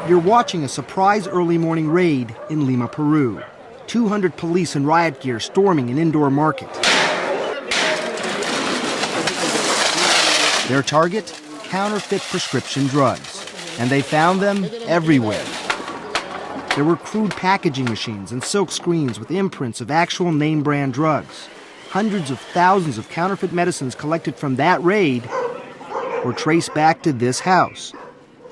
You're watching a surprise early morning raid in Lima, Peru. 200 police in riot gear storming an indoor market. Their target? Counterfeit prescription drugs. And they found them everywhere. There were crude packaging machines and silk screens with imprints of actual name brand drugs. Hundreds of thousands of counterfeit medicines collected from that raid were traced back to this house.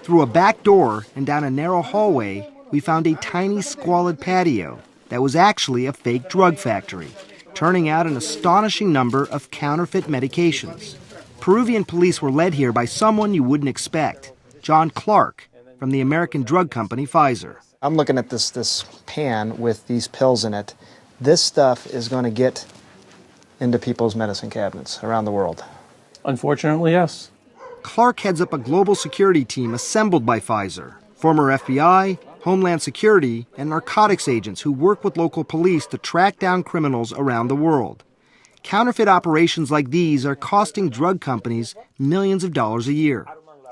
Through a back door and down a narrow hallway, we found a tiny squalid patio that was actually a fake drug factory, turning out an astonishing number of counterfeit medications. Peruvian police were led here by someone you wouldn't expect, John Clark, from the American drug company Pfizer. I'm looking at this pan with these pills in it. This stuff is going to get into people's medicine cabinets around the world. Unfortunately, yes. Clark heads up a global security team assembled by Pfizer, former FBI, Homeland Security, and narcotics agents who work with local police to track down criminals around the world. Counterfeit operations like these are costing drug companies millions of dollars a year.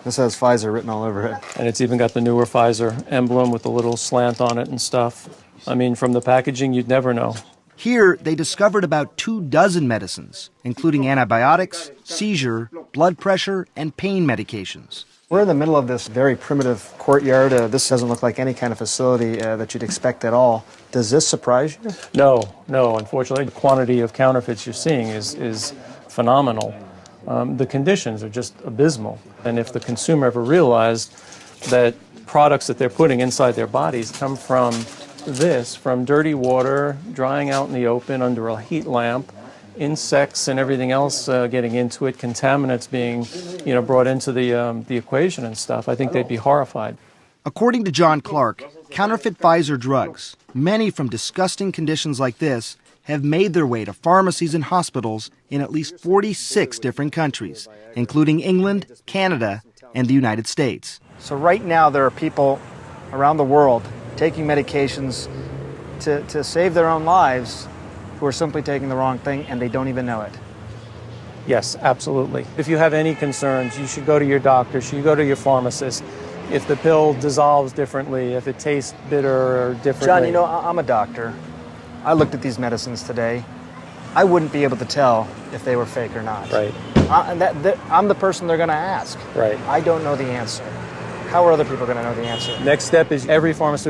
This has Pfizer written all over it. And it's even got the newer Pfizer emblem with the little slant on it and stuff. I mean, from the packaging, you'd never know. Here, they discovered about 24 medicines, including antibiotics, seizure, blood pressure, and pain medications. We're in the middle of this very primitive courtyard. This doesn't look like any kind of facility that you'd expect at all. Does this surprise you? No, unfortunately. The quantity of counterfeits you're seeing is phenomenal. The conditions are just abysmal. And if the consumer ever realized that products that they're putting inside their bodies come from dirty water, drying out in the open under a heat lamp, insects and everything else getting into it, contaminants being, brought into the equation and stuff, I think they'd be horrified. According to John Clark, counterfeit Pfizer drugs, many from disgusting conditions like this, have made their way to pharmacies and hospitals in at least 46 different countries, including England, Canada, and the United States. So right now there are people around the world taking medications to save their own lives who are simply taking the wrong thing and they don't even know it. Yes, absolutely. If you have any concerns, you should go to your doctor, you should go to your pharmacist. If the pill dissolves differently, if it tastes bitter or differently. John, I'm a doctor. I looked at these medicines today. I wouldn't be able to tell if they were fake or not. Right. I'm the person they're going to ask. Right. I don't know the answer. How are other people going to know the answer? Next step is every pharmaceutical